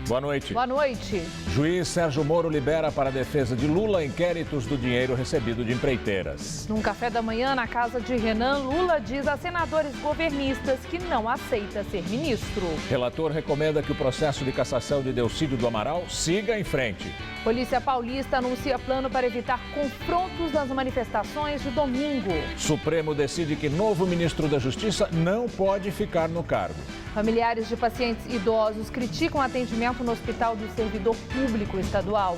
Boa noite. Boa noite. Juiz Sérgio Moro libera para a defesa de Lula inquéritos do dinheiro recebido de empreiteiras. Num café da manhã na casa de Renan, Lula diz a senadores governistas que não aceita ser ministro. Relator recomenda que o processo de cassação de Delcídio do Amaral siga em frente. Polícia Paulista anuncia plano para evitar confrontos nas manifestações de domingo. Supremo decide que novo ministro da Justiça não pode ficar no cargo. Familiares de pacientes idosos criticam o atendimento no Hospital do Servidor Público Estadual.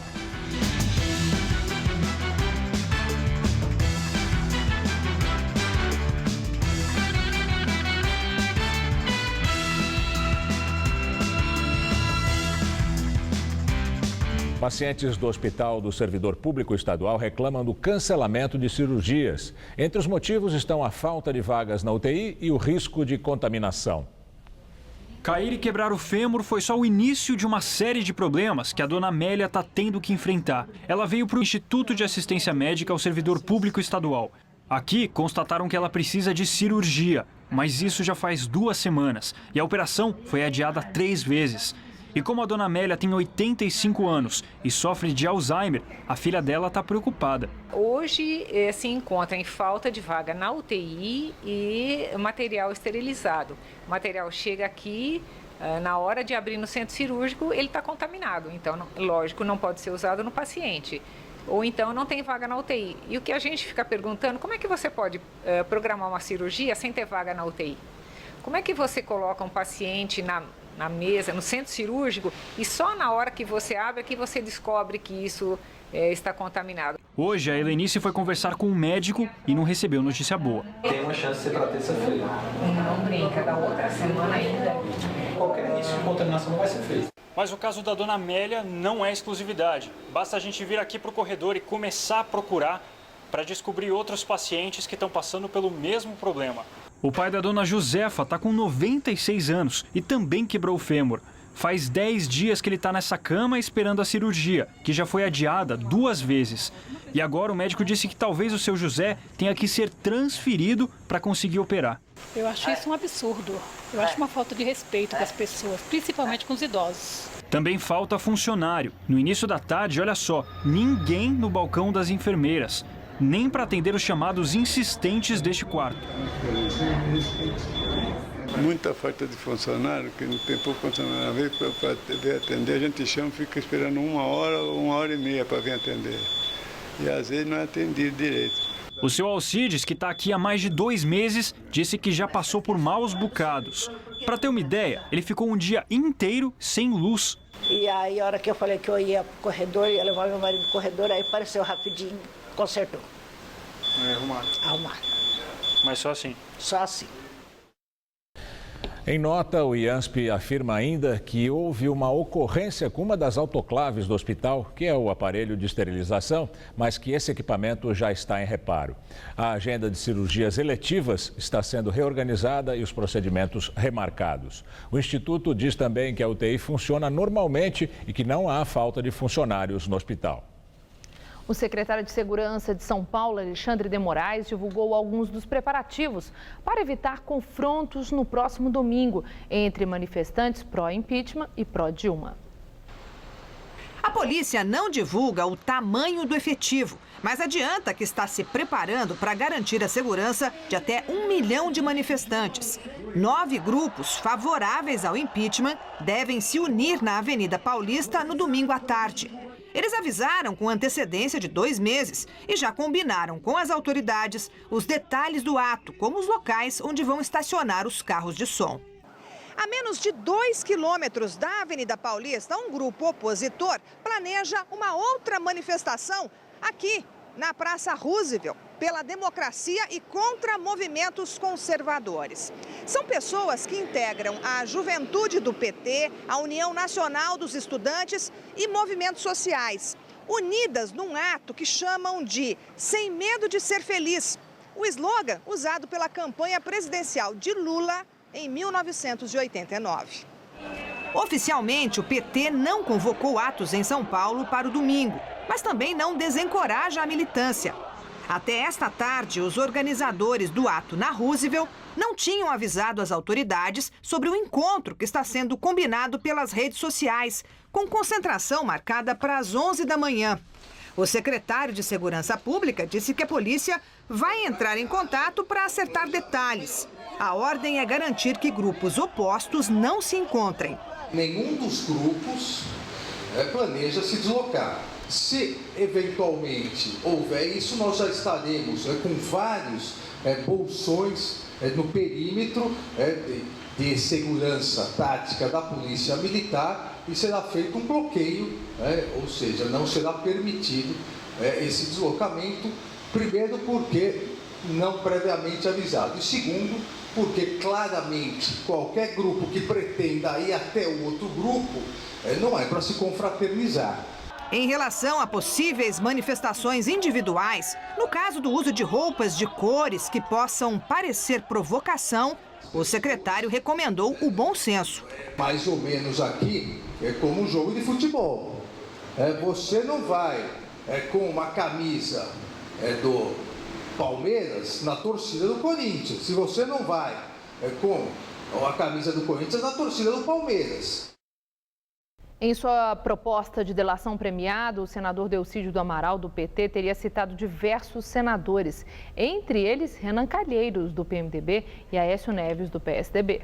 Pacientes do Hospital do Servidor Público Estadual reclamam do cancelamento de cirurgias. Entre os motivos estão a falta de vagas na UTI e o risco de contaminação. Cair e quebrar o fêmur foi só o início de uma série de problemas que a dona Amélia está tendo que enfrentar. Ela veio para o Instituto de Assistência Médica ao Servidor Público Estadual. Aqui constataram que ela precisa de cirurgia, mas isso já faz 2 semanas e a operação foi adiada 3 vezes. E como a dona Amélia tem 85 anos e sofre de Alzheimer, a filha dela está preocupada. Hoje se encontra em falta de vaga na UTI e material esterilizado. O material chega aqui, na hora de abrir no centro cirúrgico, ele está contaminado. Então, lógico, não pode ser usado no paciente. Ou então não tem vaga na UTI. E o que a gente fica perguntando, como é que você pode programar uma cirurgia sem ter vaga na UTI? Como é que você coloca um paciente na mesa, no centro cirúrgico, e só na hora que você abre é que você descobre que isso está contaminado? Hoje, a Helenice foi conversar com um médico e não recebeu notícia boa. Tem uma chance de ser para terça-feira. Não brinca, da outra semana ainda. Qualquer início de contaminação não vai ser feito. Mas o caso da dona Amélia não é exclusividade. Basta a gente vir aqui para o corredor e começar a procurar para descobrir outros pacientes que estão passando pelo mesmo problema. O pai da dona Josefa está com 96 anos e também quebrou o fêmur. Faz 10 dias que ele está nessa cama esperando a cirurgia, que já foi adiada 2 vezes. E agora o médico disse que talvez o seu José tenha que ser transferido para conseguir operar. Eu acho isso um absurdo. Eu acho uma falta de respeito com as pessoas, principalmente com os idosos. Também falta funcionário. No início da tarde, olha só, ninguém no balcão das enfermeiras. Nem para atender os chamados insistentes deste quarto. Muita falta de funcionário, que não tem pouco funcionário. Às vezes, para vir atender, a gente chama, fica esperando 1 hora ou 1h30 para vir atender. E às vezes não é atendido direito. O seu Alcides, que está aqui há mais de 2 meses, disse que já passou por maus bocados. Para ter uma ideia, ele ficou um dia inteiro sem luz. E aí, a hora que eu falei que eu ia pro corredor, ia levar meu marido pro corredor, aí apareceu rapidinho, consertou. Arrumaram. Mas só assim? Só assim. Em nota, o IANSP afirma ainda que houve uma ocorrência com uma das autoclaves do hospital, que é o aparelho de esterilização, mas que esse equipamento já está em reparo. A agenda de cirurgias eletivas está sendo reorganizada e os procedimentos remarcados. O Instituto diz também que a UTI funciona normalmente e que não há falta de funcionários no hospital. O secretário de Segurança de São Paulo, Alexandre de Moraes, divulgou alguns dos preparativos para evitar confrontos no próximo domingo entre manifestantes pró-impeachment e pró-Dilma. A polícia não divulga o tamanho do efetivo, mas adianta que está se preparando para garantir a segurança de até 1 milhão de manifestantes. 9 grupos favoráveis ao impeachment devem se unir na Avenida Paulista no domingo à tarde. Eles avisaram com antecedência de 2 meses e já combinaram com as autoridades os detalhes do ato, como os locais onde vão estacionar os carros de som. A menos de 2 quilômetros da Avenida Paulista, um grupo opositor planeja uma outra manifestação aqui na Praça Roosevelt, pela democracia e contra movimentos conservadores. São pessoas que integram a Juventude do PT, a União Nacional dos Estudantes e movimentos sociais, unidas num ato que chamam de Sem Medo de Ser Feliz, o slogan usado pela campanha presidencial de Lula em 1989. Oficialmente, o PT não convocou atos em São Paulo para o domingo, mas também não desencoraja a militância. Até esta tarde, os organizadores do ato na Roosevelt não tinham avisado as autoridades sobre o encontro que está sendo combinado pelas redes sociais, com concentração marcada para as 11 da manhã. O secretário de Segurança Pública disse que a polícia vai entrar em contato para acertar detalhes. A ordem é garantir que grupos opostos não se encontrem. Nenhum dos grupos planeja se deslocar. Se eventualmente houver isso, nós já estaremos com vários bolsões no perímetro de segurança tática da Polícia Militar e será feito um bloqueio, ou seja, não será permitido esse deslocamento, primeiro porque não previamente avisado e segundo porque claramente qualquer grupo que pretenda ir até o outro grupo não é para se confraternizar. Em relação a possíveis manifestações individuais, no caso do uso de roupas de cores que possam parecer provocação, o secretário recomendou o bom senso. Mais ou menos aqui é como um jogo de futebol. Você não vai com uma camisa do Palmeiras na torcida do Corinthians. Se você não vai com a camisa do Corinthians na torcida do Palmeiras. Em sua proposta de delação premiada, o senador Delcídio do Amaral, do PT, teria citado diversos senadores, entre eles Renan Calheiros, do PMDB, e Aécio Neves, do PSDB.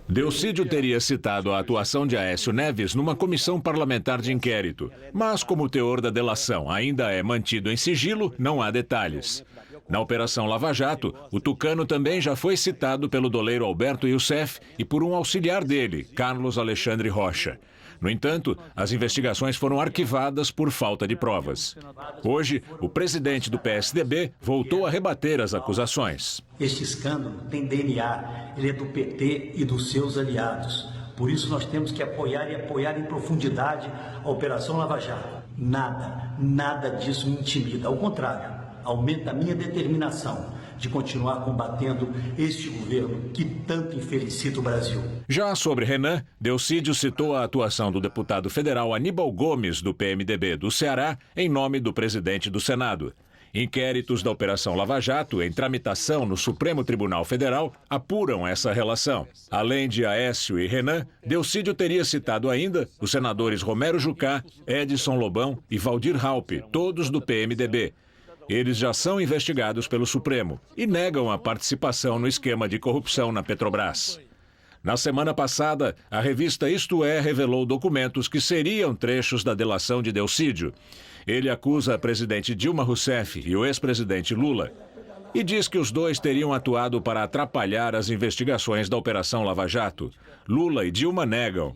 Delcídio teria citado a atuação de Aécio Neves numa comissão parlamentar de inquérito, mas como o teor da delação ainda é mantido em sigilo, não há detalhes. Na Operação Lava Jato, o tucano também já foi citado pelo doleiro Alberto Youssef e por um auxiliar dele, Carlos Alexandre Rocha. No entanto, as investigações foram arquivadas por falta de provas. Hoje, o presidente do PSDB voltou a rebater as acusações. Este escândalo tem DNA, ele é do PT e dos seus aliados. Por isso nós temos que apoiar e apoiar em profundidade a Operação Lava Jato. Nada disso me intimida. Ao contrário, aumenta a minha determinação de continuar combatendo este governo que tanto infelicita o Brasil. Já sobre Renan, Delcídio citou a atuação do deputado federal Aníbal Gomes, do PMDB do Ceará, em nome do presidente do Senado. Inquéritos da Operação Lava Jato, em tramitação no Supremo Tribunal Federal, apuram essa relação. Além de Aécio e Renan, Delcídio teria citado ainda os senadores Romero Jucá, Edson Lobão e Valdir Raupp, todos do PMDB. Eles já são investigados pelo Supremo e negam a participação no esquema de corrupção na Petrobras. Na semana passada, a revista Isto É revelou documentos que seriam trechos da delação de Delcídio. Ele acusa a presidente Dilma Rousseff e o ex-presidente Lula e diz que os dois teriam atuado para atrapalhar as investigações da Operação Lava Jato. Lula e Dilma negam.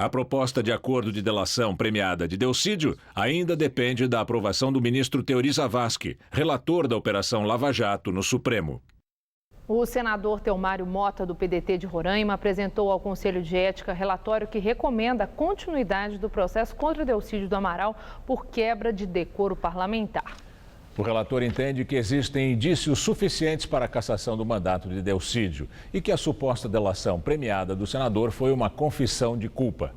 A proposta de acordo de delação premiada de Delcídio ainda depende da aprovação do ministro Teori Zavascki, relator da Operação Lava Jato no Supremo. O senador Teomário Mota, do PDT de Roraima, apresentou ao Conselho de Ética relatório que recomenda a continuidade do processo contra Delcídio do Amaral por quebra de decoro parlamentar. O relator entende que existem indícios suficientes para a cassação do mandato de Delcídio e que a suposta delação premiada do senador foi uma confissão de culpa.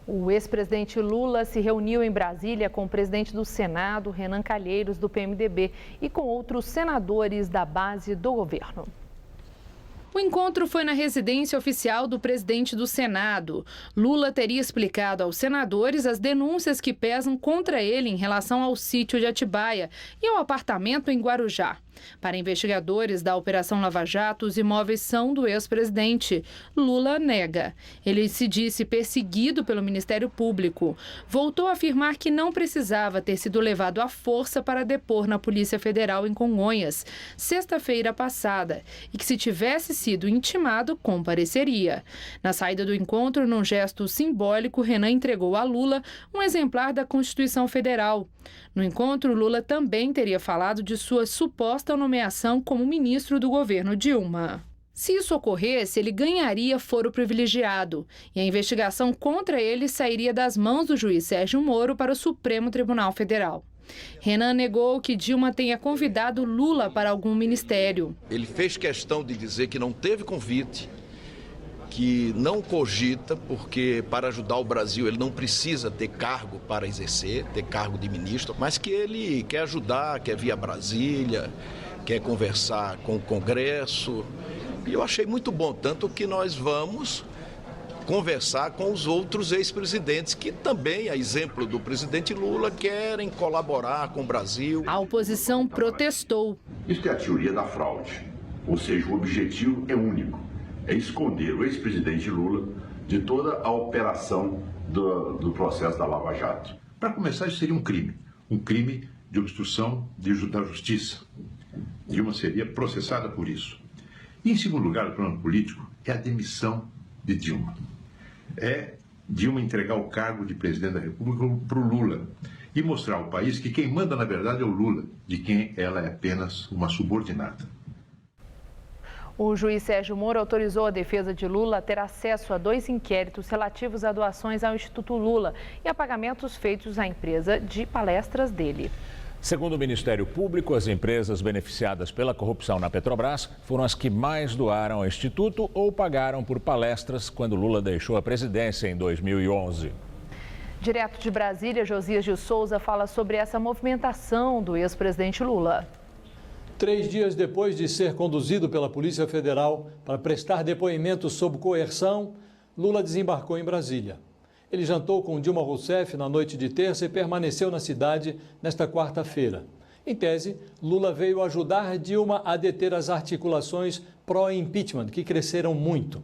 O ex-presidente Lula se reuniu em Brasília com o presidente do Senado, Renan Calheiros, do PMDB, e com outros senadores da base do governo. O encontro foi na residência oficial do presidente do Senado. Lula teria explicado aos senadores as denúncias que pesam contra ele em relação ao sítio de Atibaia e ao apartamento em Guarujá. Para investigadores da Operação Lava Jato, os imóveis são do ex-presidente. Lula nega. Ele se disse perseguido pelo Ministério Público. Voltou a afirmar que não precisava ter sido levado à força para depor na Polícia Federal em Congonhas, sexta-feira passada, e que se tivesse sido intimado, compareceria. Na saída do encontro, num gesto simbólico, Renan entregou a Lula um exemplar da Constituição Federal. No encontro, Lula também teria falado de sua suposta nomeação como ministro do governo Dilma. Se isso ocorresse, ele ganharia foro privilegiado e a investigação contra ele sairia das mãos do juiz Sérgio Moro para o Supremo Tribunal Federal. Renan negou que Dilma tenha convidado Lula para algum ministério. Ele fez questão de dizer que não teve convite que não cogita, porque para ajudar o Brasil ele não precisa ter cargo para exercer, ter cargo de ministro, mas que ele quer ajudar, quer vir a Brasília, quer conversar com o Congresso. E eu achei muito bom, tanto que nós vamos conversar com os outros ex-presidentes que também, a exemplo do presidente Lula, querem colaborar com o Brasil. A oposição protestou. Isso é a teoria da fraude, ou seja, o objetivo é único, é esconder o ex-presidente Lula de toda a operação do processo da Lava Jato. Para começar, isso seria um crime de obstrução da justiça. Dilma seria processada por isso. E, em segundo lugar, o plano político é a demissão de Dilma. É Dilma entregar o cargo de presidente da República para o Lula e mostrar ao país que quem manda, na verdade, é o Lula, de quem ela é apenas uma subordinada. O juiz Sérgio Moro autorizou a defesa de Lula a ter acesso a 2 inquéritos relativos a doações ao Instituto Lula e a pagamentos feitos à empresa de palestras dele. Segundo o Ministério Público, as empresas beneficiadas pela corrupção na Petrobras foram as que mais doaram ao Instituto ou pagaram por palestras quando Lula deixou a presidência em 2011. Direto de Brasília, Josias de Souza fala sobre essa movimentação do ex-presidente Lula. 3 dias depois de ser conduzido pela Polícia Federal para prestar depoimento sob coerção, Lula desembarcou em Brasília. Ele jantou com Dilma Rousseff na noite de terça e permaneceu na cidade nesta quarta-feira. Em tese, Lula veio ajudar Dilma a deter as articulações pró-impeachment, que cresceram muito.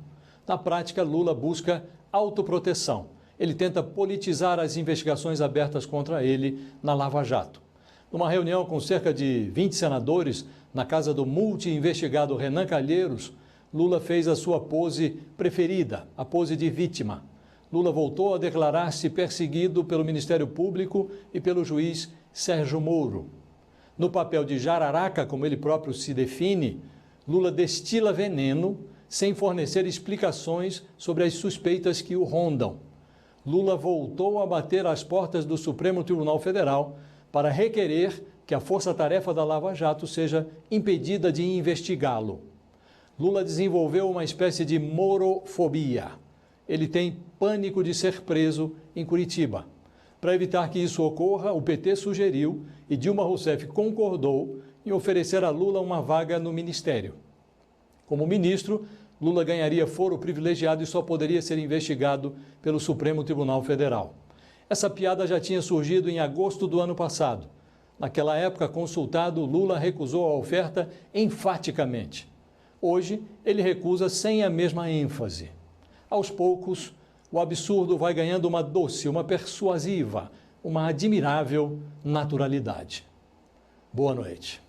Na prática, Lula busca autoproteção. Ele tenta politizar as investigações abertas contra ele na Lava Jato. Numa reunião com cerca de 20 senadores, na casa do multi-investigado Renan Calheiros, Lula fez a sua pose preferida, a pose de vítima. Lula voltou a declarar-se perseguido pelo Ministério Público e pelo juiz Sérgio Moro. No papel de jararaca, como ele próprio se define, Lula destila veneno sem fornecer explicações sobre as suspeitas que o rondam. Lula voltou a bater às portas do Supremo Tribunal Federal para requerer que a força-tarefa da Lava Jato seja impedida de investigá-lo. Lula desenvolveu uma espécie de morofobia. Ele tem pânico de ser preso em Curitiba. Para evitar que isso ocorra, o PT sugeriu e Dilma Rousseff concordou em oferecer a Lula uma vaga no ministério. Como ministro, Lula ganharia foro privilegiado e só poderia ser investigado pelo Supremo Tribunal Federal. Essa piada já tinha surgido em agosto do ano passado. Naquela época, consultado, Lula recusou a oferta enfaticamente. Hoje, ele recusa sem a mesma ênfase. Aos poucos, o absurdo vai ganhando uma doce, uma persuasiva, uma admirável naturalidade. Boa noite.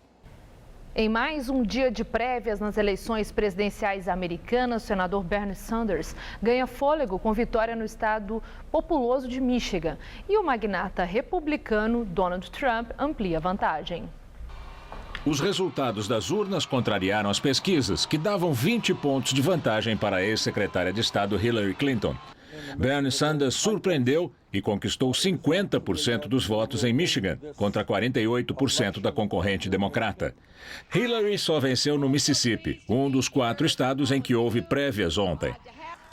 Em mais um dia de prévias nas eleições presidenciais americanas, o senador Bernie Sanders ganha fôlego com vitória no estado populoso de Michigan. E o magnata republicano Donald Trump amplia a vantagem. Os resultados das urnas contrariaram as pesquisas, que davam 20 pontos de vantagem para a ex-secretária de Estado Hillary Clinton. Bernie Sanders surpreendeu e conquistou 50% dos votos em Michigan, contra 48% da concorrente democrata. Hillary só venceu no Mississippi, um dos 4 estados em que houve prévias ontem.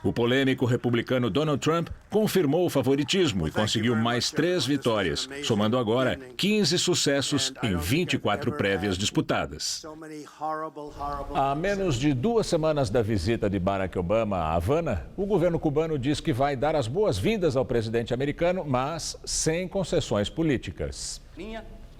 O polêmico republicano Donald Trump confirmou o favoritismo e conseguiu mais 3 vitórias, somando agora 15 sucessos em 24 prévias disputadas. A menos de 2 semanas da visita de Barack Obama a Havana, o governo cubano diz que vai dar as boas-vindas ao presidente americano, mas sem concessões políticas.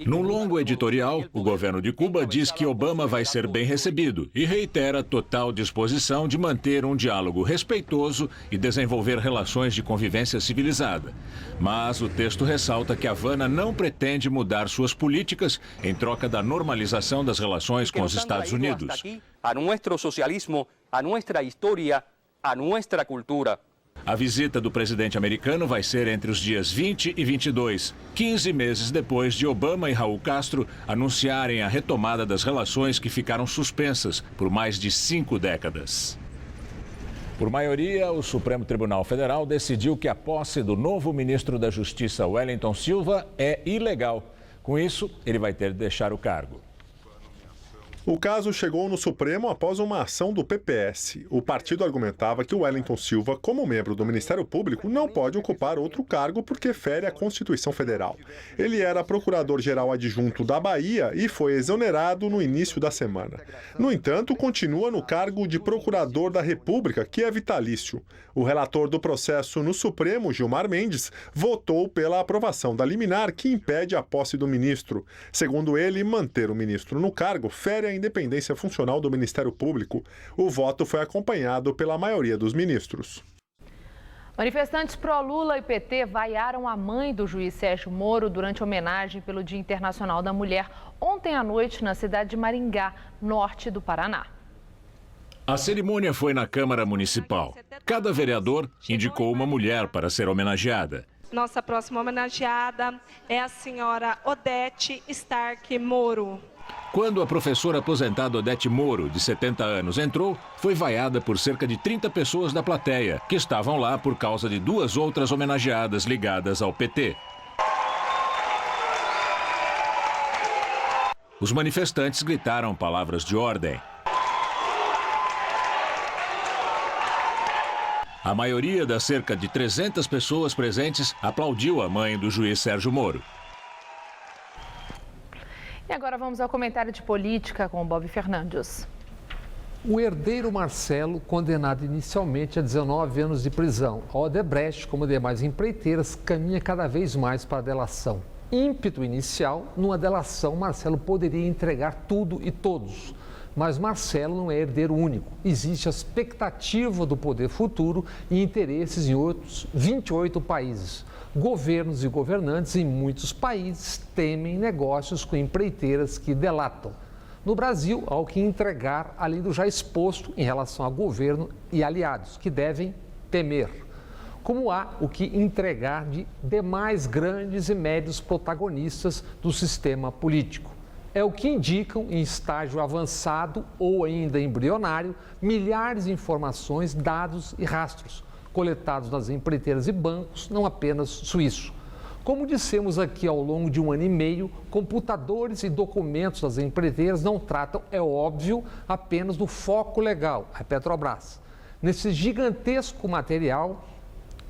No longo editorial, o governo de Cuba diz que Obama vai ser bem recebido e reitera total disposição de manter um diálogo respeitoso e desenvolver relações de convivência civilizada. Mas o texto ressalta que Havana não pretende mudar suas políticas em troca da normalização das relações com os Estados Unidos. A nosso socialismo, a nossa história, a nossa cultura. A visita do presidente americano vai ser entre os dias 20 e 22, 15 meses depois de Obama e Raul Castro anunciarem a retomada das relações que ficaram suspensas por mais de 5 décadas. Por maioria, o Supremo Tribunal Federal decidiu que a posse do novo ministro da Justiça, Wellington Silva, é ilegal. Com isso, ele vai ter de deixar o cargo. O caso chegou no Supremo após uma ação do PPS. O partido argumentava que o Wellington Silva, como membro do Ministério Público, não pode ocupar outro cargo porque fere a Constituição Federal. Ele era procurador-geral adjunto da Bahia e foi exonerado no início da semana. No entanto, continua no cargo de procurador da República, que é vitalício. O relator do processo no Supremo, Gilmar Mendes, votou pela aprovação da liminar que impede a posse do ministro. Segundo ele, manter o ministro no cargo fere a independência funcional do Ministério Público. O voto foi acompanhado pela maioria dos ministros. Manifestantes pró-Lula e PT vaiaram a mãe do juiz Sérgio Moro durante a homenagem pelo Dia Internacional da Mulher ontem à noite na cidade de Maringá, norte do Paraná. A cerimônia foi na Câmara Municipal. Cada vereador indicou uma mulher para ser homenageada. Nossa próxima homenageada é a senhora Odete Stark Moro. Quando a professora aposentada Odete Moro, de 70 anos, entrou, foi vaiada por cerca de 30 pessoas da plateia, que estavam lá por causa de duas outras homenageadas ligadas ao PT. Os manifestantes gritaram palavras de ordem. A maioria das cerca de 300 pessoas presentes aplaudiu a mãe do juiz Sérgio Moro. E agora vamos ao comentário de política com o Bob Fernandes. O herdeiro Marcelo, condenado inicialmente a 19 anos de prisão. A Odebrecht, como demais empreiteiras, caminha cada vez mais para a delação. Ímpeto inicial, numa delação, Marcelo poderia entregar tudo e todos. Mas Marcelo não é herdeiro único. Existe a expectativa do poder futuro e interesses em outros 28 países. Governos e governantes em muitos países temem negócios com empreiteiras que delatam. No Brasil, há o que entregar, além do já exposto em relação ao governo e aliados, que devem temer. Como há o que entregar de demais grandes e médios protagonistas do sistema político. É o que indicam, em estágio avançado ou ainda embrionário, milhares de informações, dados e rastros, coletados nas empreiteiras e bancos, não apenas suíço. Como dissemos aqui ao longo de um ano e meio, computadores e documentos das empreiteiras não tratam, é óbvio, apenas do foco legal, a Petrobras. Nesse gigantesco material,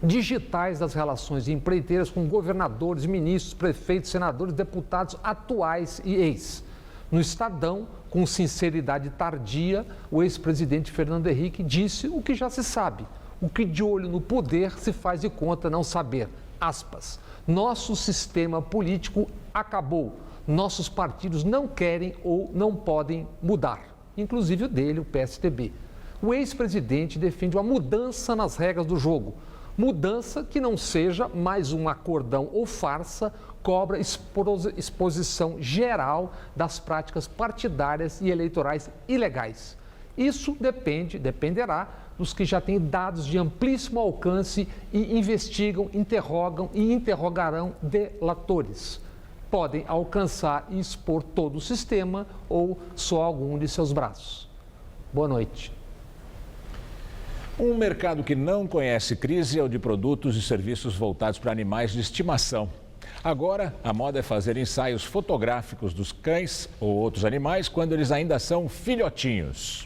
digitais das relações de empreiteiras com governadores, ministros, prefeitos, senadores, deputados atuais e ex. No Estadão, com sinceridade tardia, o ex-presidente Fernando Henrique disse o que já se sabe. O que de olho no poder se faz de conta não saber. Aspas. Nosso sistema político acabou. Nossos partidos não querem ou não podem mudar. Inclusive o dele, o PSDB. O ex-presidente defende uma mudança nas regras do jogo. Mudança que não seja mais um acordão ou farsa, cobra exposição geral das práticas partidárias e eleitorais ilegais. Isso dependerá dos que já têm dados de amplíssimo alcance e investigam, interrogam e interrogarão delatores. Podem alcançar e expor todo o sistema ou só algum de seus braços. Boa noite. Um mercado que não conhece crise é o de produtos e serviços voltados para animais de estimação. Agora, a moda é fazer ensaios fotográficos dos cães ou outros animais quando eles ainda são filhotinhos.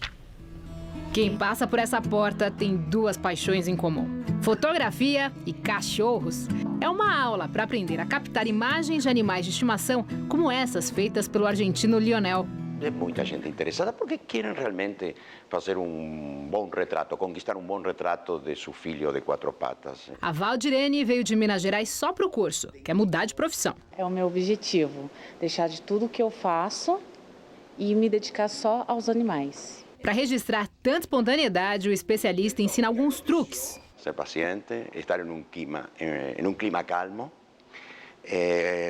Quem passa por essa porta tem duas paixões em comum: fotografia e cachorros. É uma aula para aprender a captar imagens de animais de estimação, como essas feitas pelo argentino Lionel. É muita gente interessada porque querem realmente fazer bom retrato, conquistar bom retrato de seu filho de quatro patas. A Valdirene veio de Minas Gerais só para o curso, quer mudar de profissão. É o meu objetivo, deixar de tudo que eu faço e me dedicar só aos animais. Para registrar tanta espontaneidade, o especialista ensina alguns truques. Ser paciente, estar em um clima calmo,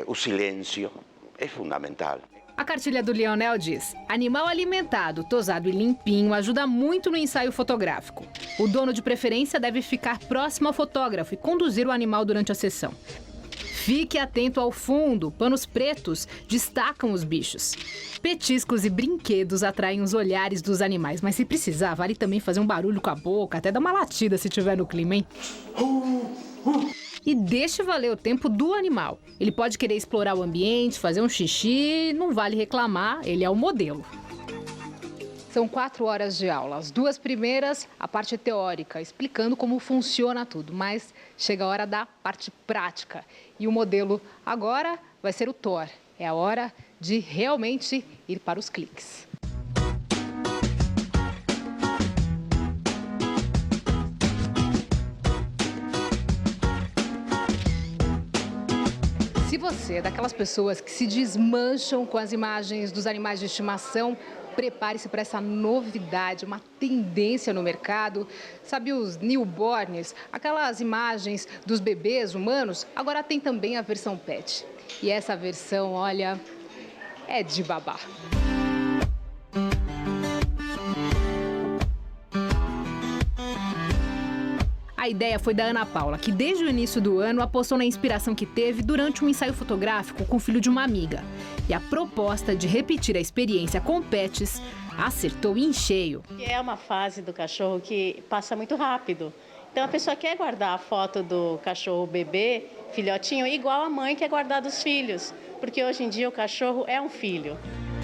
o silêncio é fundamental. A cartilha do Lionel diz: animal alimentado, tosado e limpinho ajuda muito no ensaio fotográfico. O dono de preferência deve ficar próximo ao fotógrafo e conduzir o animal durante a sessão. Fique atento ao fundo, panos pretos destacam os bichos. Petiscos e brinquedos atraem os olhares dos animais, mas se precisar, vale também fazer um barulho com a boca, até dar uma latida se tiver no clima, hein? E deixe valer o tempo do animal. Ele pode querer explorar o ambiente, fazer um xixi, não vale reclamar, ele é o modelo. São 4 horas de aula. As 2 primeiras, a parte teórica, explicando como funciona tudo. Mas chega a hora da parte prática. E o modelo agora vai ser o Thor. É a hora de realmente ir para os cliques. Se você é daquelas pessoas que se desmancham com as imagens dos animais de estimação, prepare-se para essa novidade, uma tendência no mercado. Sabe os newborns, aquelas imagens dos bebês humanos? Agora tem também a versão pet. E essa versão, olha, é de babar. A ideia foi da Ana Paula, que desde o início do ano apostou na inspiração que teve durante um ensaio fotográfico com o filho de uma amiga. E a proposta de repetir a experiência com pets acertou em cheio. É uma fase do cachorro que passa muito rápido. Então a pessoa quer guardar a foto do cachorro bebê, filhotinho, igual a mãe quer guardar dos filhos. Porque hoje em dia o cachorro é um filho.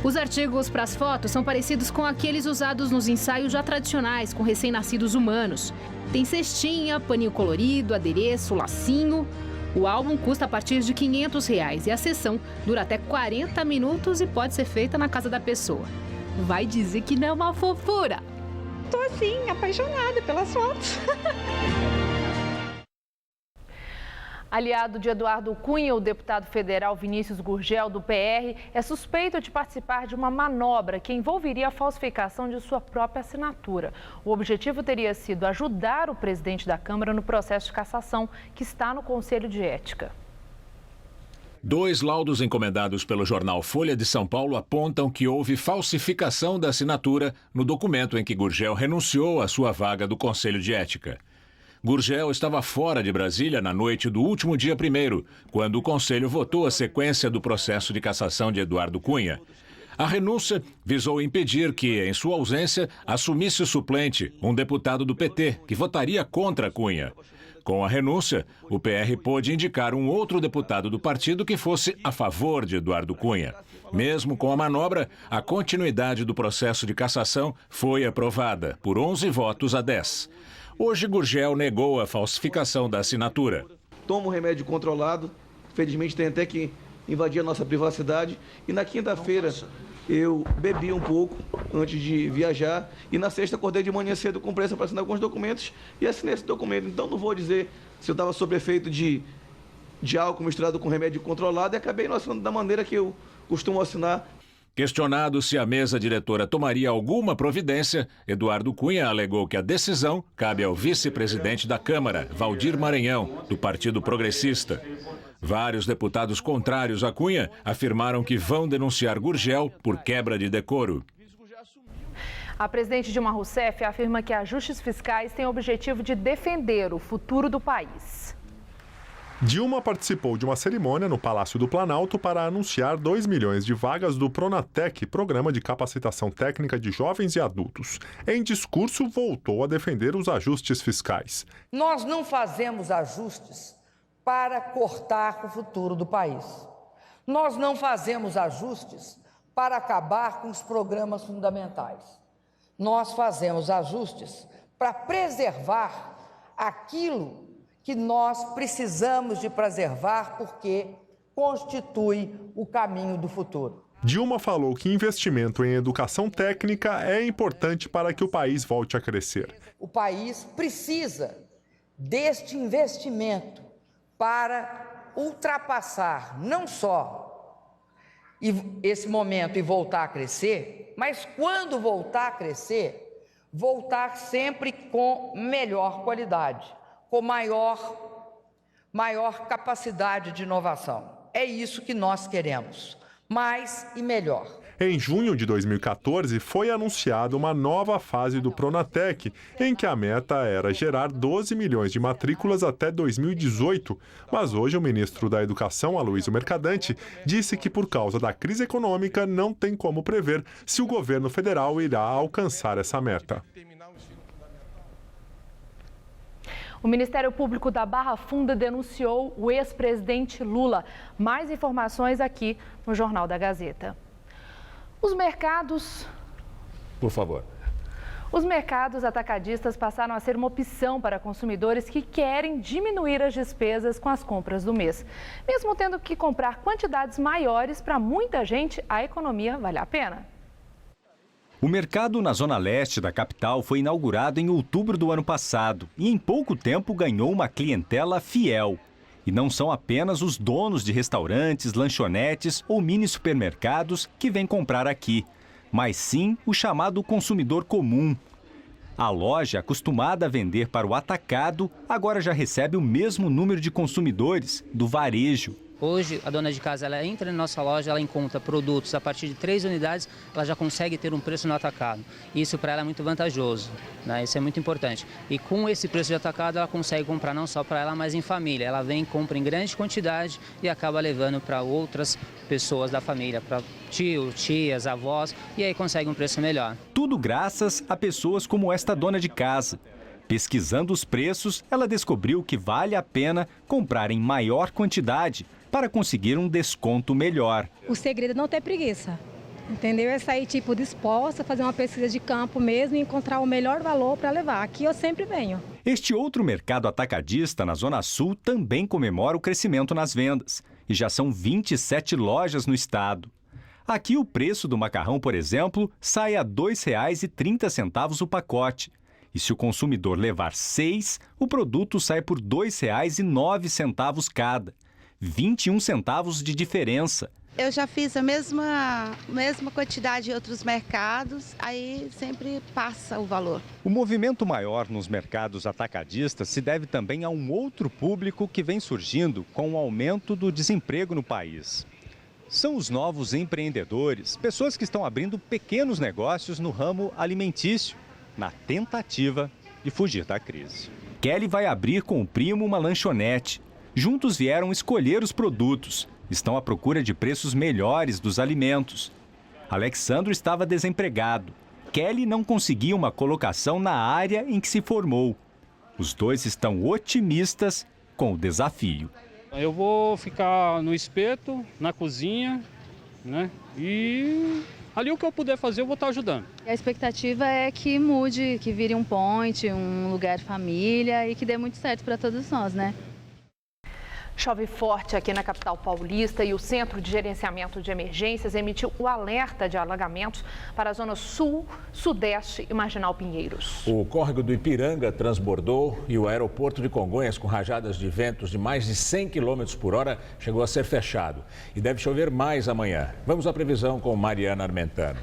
Os artigos para as fotos são parecidos com aqueles usados nos ensaios já tradicionais com recém-nascidos humanos. Tem cestinha, paninho colorido, adereço, lacinho. O álbum custa a partir de R$ 500 e a sessão dura até 40 minutos e pode ser feita na casa da pessoa. Vai dizer que não é uma fofura? Tô assim, apaixonada pelas fotos. Aliado de Eduardo Cunha, o deputado federal Vinícius Gurgel, do PR, é suspeito de participar de uma manobra que envolveria a falsificação de sua própria assinatura. O objetivo teria sido ajudar o presidente da Câmara no processo de cassação, que está no Conselho de Ética. 2 laudos encomendados pelo jornal Folha de São Paulo apontam que houve falsificação da assinatura no documento em que Gurgel renunciou à sua vaga do Conselho de Ética. Gurgel estava fora de Brasília na noite do último dia 1º, quando o Conselho votou a sequência do processo de cassação de Eduardo Cunha. A renúncia visou impedir que, em sua ausência, assumisse o suplente, um deputado do PT, que votaria contra Cunha. Com a renúncia, o PR pôde indicar um outro deputado do partido que fosse a favor de Eduardo Cunha. Mesmo com a manobra, a continuidade do processo de cassação foi aprovada, por 11 votos a 10. Hoje, Gurgel negou a falsificação da assinatura. Tomo remédio controlado, felizmente tem até que invadir a nossa privacidade. E na quinta-feira eu bebi um pouco antes de viajar e na sexta acordei de manhã cedo com pressa para assinar alguns documentos e assinei esse documento. Então não vou dizer se eu estava sob efeito de álcool misturado com remédio controlado e acabei não assinando da maneira que eu costumo assinar. Questionado se a mesa diretora tomaria alguma providência, Eduardo Cunha alegou que a decisão cabe ao vice-presidente da Câmara, Valdir Maranhão, do Partido Progressista. Vários deputados contrários a Cunha afirmaram que vão denunciar Gurgel por quebra de decoro. A presidente Dilma Rousseff afirma que ajustes fiscais têm o objetivo de defender o futuro do país. Dilma participou de uma cerimônia no Palácio do Planalto para anunciar 2 milhões de vagas do Pronatec, programa de capacitação técnica de jovens e adultos. Em discurso, voltou a defender os ajustes fiscais. Nós não fazemos ajustes para cortar o futuro do país. Nós não fazemos ajustes para acabar com os programas fundamentais. Nós fazemos ajustes para preservar aquilo que nós precisamos de preservar porque constitui o caminho do futuro. Dilma falou que investimento em educação técnica é importante para que o país volte a crescer. O país precisa deste investimento para ultrapassar não só esse momento e voltar a crescer, mas quando voltar a crescer, voltar sempre com melhor qualidade, com maior capacidade de inovação. É isso que nós queremos, mais e melhor. Em junho de 2014, foi anunciada uma nova fase do Pronatec, em que a meta era gerar 12 milhões de matrículas até 2018. Mas hoje o ministro da Educação, Aloysio Mercadante, disse que por causa da crise econômica não tem como prever se o governo federal irá alcançar essa meta. O Ministério Público da Barra Funda denunciou o ex-presidente Lula. Mais informações aqui no Jornal da Gazeta. Os mercados Por favor. Os mercados atacadistas passaram a ser uma opção para consumidores que querem diminuir as despesas com as compras do mês. Mesmo tendo que comprar quantidades maiores, para muita gente, a economia vale a pena. O mercado na zona leste da capital foi inaugurado em outubro do ano passado e em pouco tempo ganhou uma clientela fiel. E não são apenas os donos de restaurantes, lanchonetes ou mini supermercados que vêm comprar aqui, mas sim o chamado consumidor comum. A loja, acostumada a vender para o atacado, agora já recebe o mesmo número de consumidores do varejo. Hoje, a dona de casa, ela entra na nossa loja, ela encontra produtos a partir de 3 unidades, ela já consegue ter um preço no atacado. Isso para ela é muito vantajoso, né? Isso é muito importante. E com esse preço de atacado, ela consegue comprar não só para ela, mas em família. Ela vem, compra em grande quantidade e acaba levando para outras pessoas da família, para tios, tias, avós, e aí consegue um preço melhor. Tudo graças a pessoas como esta dona de casa. Pesquisando os preços, ela descobriu que vale a pena comprar em maior quantidade para conseguir um desconto melhor. O segredo é não ter preguiça, entendeu? É sair disposta, fazer uma pesquisa de campo mesmo e encontrar o melhor valor para levar. Aqui eu sempre venho. Este outro mercado atacadista na Zona Sul também comemora o crescimento nas vendas e já são 27 lojas no estado. Aqui o preço do macarrão, por exemplo, sai a R$ 2,30 o pacote. E se o consumidor levar 6, o produto sai por R$ 2,09 cada. 21 centavos de diferença. Eu já fiz a mesma quantidade em outros mercados, aí sempre passa o valor. O movimento maior nos mercados atacadistas se deve também a um outro público que vem surgindo com o aumento do desemprego no país. São os novos empreendedores, pessoas que estão abrindo pequenos negócios no ramo alimentício, na tentativa de fugir da crise. Kelly vai abrir com o primo uma lanchonete. Juntos vieram escolher os produtos. Estão à procura de preços melhores dos alimentos. Alexandro estava desempregado. Kelly não conseguia uma colocação na área em que se formou. Os dois estão otimistas com o desafio. Eu vou ficar no espeto, na cozinha, né? E ali o que eu puder fazer eu vou estar ajudando. A expectativa é que mude, que vire um point, um lugar de família e que dê muito certo para todos nós, né? Chove forte aqui na capital paulista e o Centro de Gerenciamento de Emergências emitiu o alerta de alagamentos para a zona sul, sudeste e Marginal Pinheiros. O córrego do Ipiranga transbordou e o aeroporto de Congonhas, com rajadas de ventos de mais de 100 km por hora, chegou a ser fechado. E deve chover mais amanhã. Vamos à previsão com Mariana Armentano.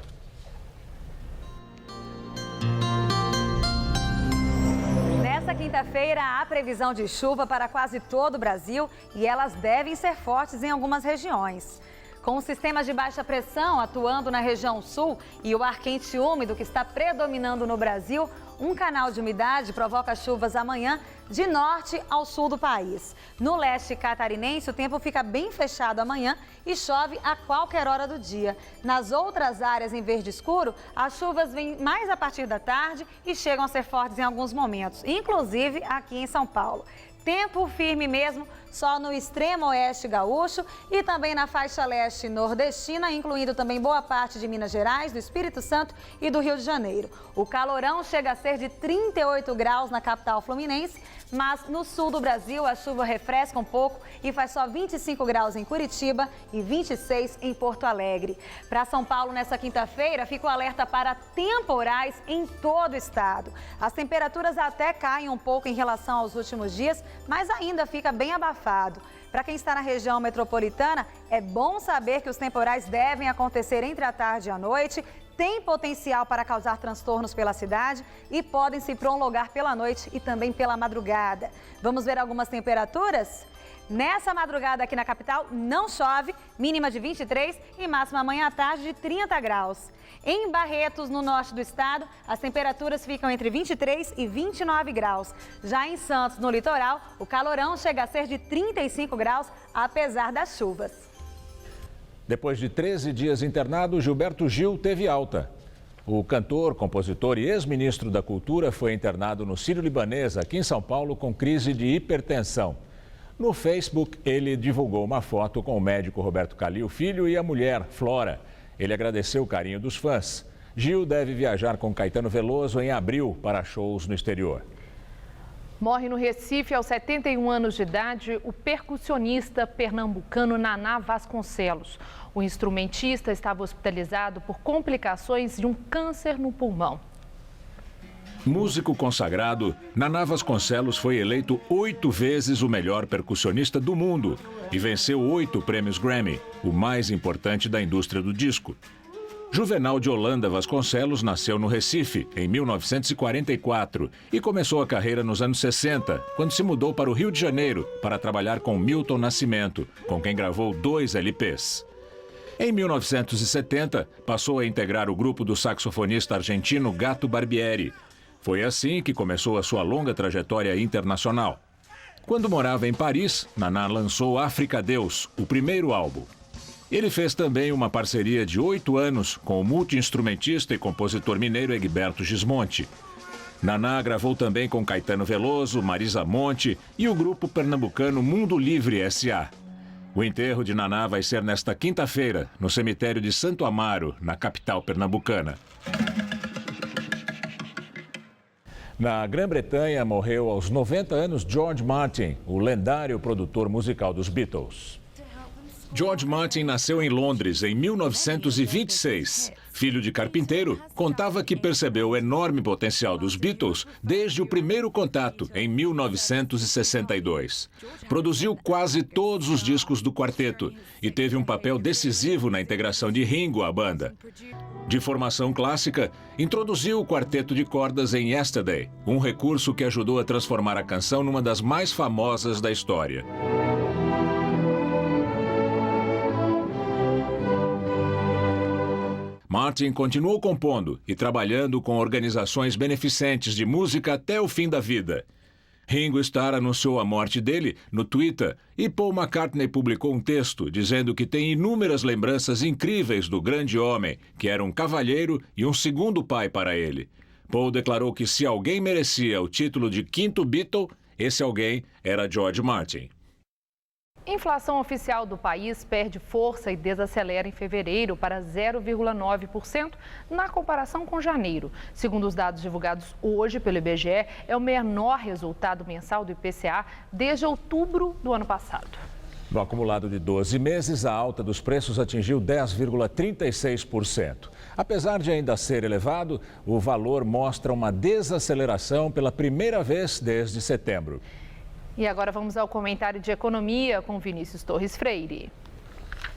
Nesta quinta-feira, há previsão de chuva para quase todo o Brasil e elas devem ser fortes em algumas regiões. Com os sistemas de baixa pressão atuando na região sul e o ar quente úmido que está predominando no Brasil, um canal de umidade provoca chuvas amanhã de norte ao sul do país. No leste catarinense, o tempo fica bem fechado amanhã e chove a qualquer hora do dia. Nas outras áreas em verde escuro, as chuvas vêm mais a partir da tarde e chegam a ser fortes em alguns momentos, inclusive aqui em São Paulo. Tempo firme mesmo só no extremo oeste gaúcho e também na faixa leste nordestina, incluindo também boa parte de Minas Gerais, do Espírito Santo e do Rio de Janeiro. O calorão chega a ser de 38 graus na capital fluminense, mas no sul do Brasil a chuva refresca um pouco e faz só 25 graus em Curitiba e 26 em Porto Alegre. Para São Paulo, nessa quinta-feira, fica o alerta para temporais em todo o estado. As temperaturas até caem um pouco em relação aos últimos dias, mas ainda fica bem abafado. Para quem está na região metropolitana, é bom saber que os temporais devem acontecer entre a tarde e a noite, têm potencial para causar transtornos pela cidade e podem se prolongar pela noite e também pela madrugada. Vamos ver algumas temperaturas? Nessa madrugada aqui na capital não chove, mínima de 23 e máxima amanhã à tarde de 30 graus. Em Barretos, no norte do estado, as temperaturas ficam entre 23 e 29 graus. Já em Santos, no litoral, o calorão chega a ser de 35 graus, apesar das chuvas. Depois de 13 dias internado, Gilberto Gil teve alta. O cantor, compositor e ex-ministro da Cultura foi internado no Sírio-Libanês, aqui em São Paulo, com crise de hipertensão. No Facebook, ele divulgou uma foto com o médico Roberto Calil Filho e a mulher, Flora. Ele agradeceu o carinho dos fãs. Gil deve viajar com Caetano Veloso em abril para shows no exterior. Morre no Recife aos 71 anos de idade o percussionista pernambucano Naná Vasconcelos. O instrumentista estava hospitalizado por complicações de um câncer no pulmão. Músico consagrado, Naná Vasconcelos foi eleito 8 vezes o melhor percussionista do mundo e venceu 8 prêmios Grammy, o mais importante da indústria do disco. Juvenal de Holanda Vasconcelos nasceu no Recife, em 1944, e começou a carreira nos anos 60, quando se mudou para o Rio de Janeiro para trabalhar com Milton Nascimento, com quem gravou 2 LPs. Em 1970, passou a integrar o grupo do saxofonista argentino Gato Barbieri. Foi assim que começou a sua longa trajetória internacional. Quando morava em Paris, Naná lançou África Deus, o primeiro álbum. Ele fez também uma parceria de 8 anos com o multi-instrumentista e compositor mineiro Egberto Gismonti. Naná gravou também com Caetano Veloso, Marisa Monte e o grupo pernambucano Mundo Livre S.A. O enterro de Naná vai ser nesta quinta-feira, no cemitério de Santo Amaro, na capital pernambucana. Na Grã-Bretanha, morreu aos 90 anos George Martin, o lendário produtor musical dos Beatles. George Martin nasceu em Londres em 1926. Filho de carpinteiro, contava que percebeu o enorme potencial dos Beatles desde o primeiro contato, em 1962. Produziu quase todos os discos do quarteto e teve um papel decisivo na integração de Ringo à banda. De formação clássica, introduziu o quarteto de cordas em Yesterday, um recurso que ajudou a transformar a canção numa das mais famosas da história. Martin continuou compondo e trabalhando com organizações beneficentes de música até o fim da vida. Ringo Starr anunciou a morte dele no Twitter e Paul McCartney publicou um texto dizendo que tem inúmeras lembranças incríveis do grande homem, que era um cavalheiro e um segundo pai para ele. Paul declarou que se alguém merecia o título de quinto Beatle, esse alguém era George Martin. Inflação oficial do país perde força e desacelera em fevereiro para 0,9% na comparação com janeiro. Segundo os dados divulgados hoje pelo IBGE, é o menor resultado mensal do IPCA desde outubro do ano passado. No acumulado de 12 meses, a alta dos preços atingiu 10,36%. Apesar de ainda ser elevado, o valor mostra uma desaceleração pela primeira vez desde setembro. E agora vamos ao comentário de economia com Vinícius Torres Freire.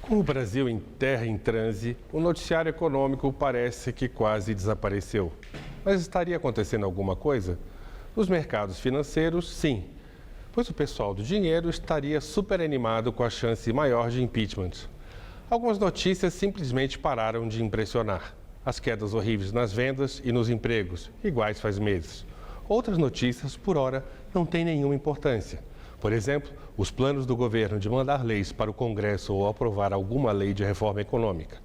Com o Brasil em terra em transe, o noticiário econômico parece que quase desapareceu. Mas estaria acontecendo alguma coisa? Nos mercados financeiros, sim. Pois o pessoal do dinheiro estaria super animado com a chance maior de impeachment. Algumas notícias simplesmente pararam de impressionar. As quedas horríveis nas vendas e nos empregos, iguais faz meses. Outras notícias, por hora, não têm nenhuma importância. Por exemplo, os planos do governo de mandar leis para o Congresso ou aprovar alguma lei de reforma econômica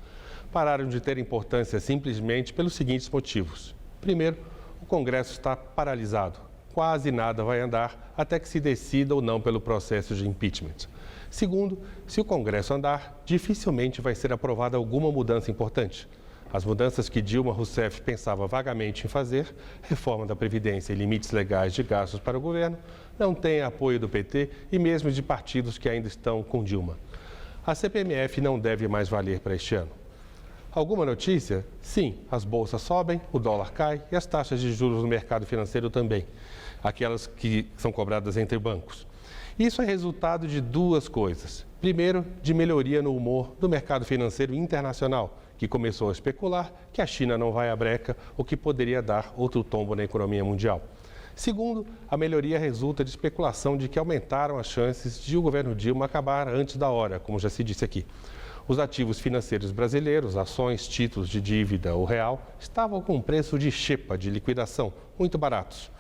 pararam de ter importância simplesmente pelos seguintes motivos. Primeiro, o Congresso está paralisado. Quase nada vai andar até que se decida ou não pelo processo de impeachment. Segundo, se o Congresso andar, dificilmente vai ser aprovada alguma mudança importante. As mudanças que Dilma Rousseff pensava vagamente em fazer, reforma da Previdência e limites legais de gastos para o governo, não têm apoio do PT e mesmo de partidos que ainda estão com Dilma. A CPMF não deve mais valer para este ano. Alguma notícia? Sim, as bolsas sobem, o dólar cai e as taxas de juros no mercado financeiro também, aquelas que são cobradas entre bancos. Isso é resultado de duas coisas. Primeiro, de melhoria no humor do mercado financeiro internacional, que começou a especular que a China não vai à breca ou que poderia dar outro tombo na economia mundial. Segundo, a melhoria resulta de especulação de que aumentaram as chances de o governo Dilma acabar antes da hora, como já se disse aqui. Os ativos financeiros brasileiros, ações, títulos de dívida ou real, estavam com um preço de xepa, de liquidação, muito baratos.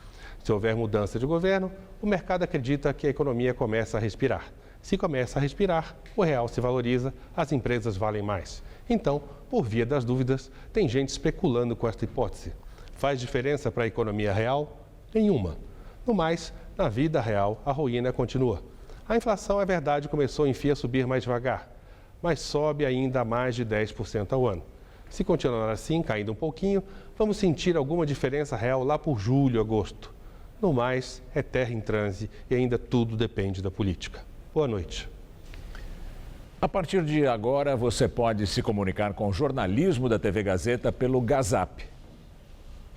Se houver mudança de governo, o mercado acredita que a economia começa a respirar. Se começa a respirar, o real se valoriza, as empresas valem mais. Então, por via das dúvidas, tem gente especulando com esta hipótese. Faz diferença para a economia real? Nenhuma. No mais, na vida real, a ruína continua. A inflação, é verdade, começou enfim a subir mais devagar, mas sobe ainda a mais de 10% ao ano. Se continuar assim, caindo um pouquinho, vamos sentir alguma diferença real lá por julho, agosto. No mais, é terra em transe e ainda tudo depende da política. Boa noite. A partir de agora, você pode se comunicar com o jornalismo da TV Gazeta pelo Gazap.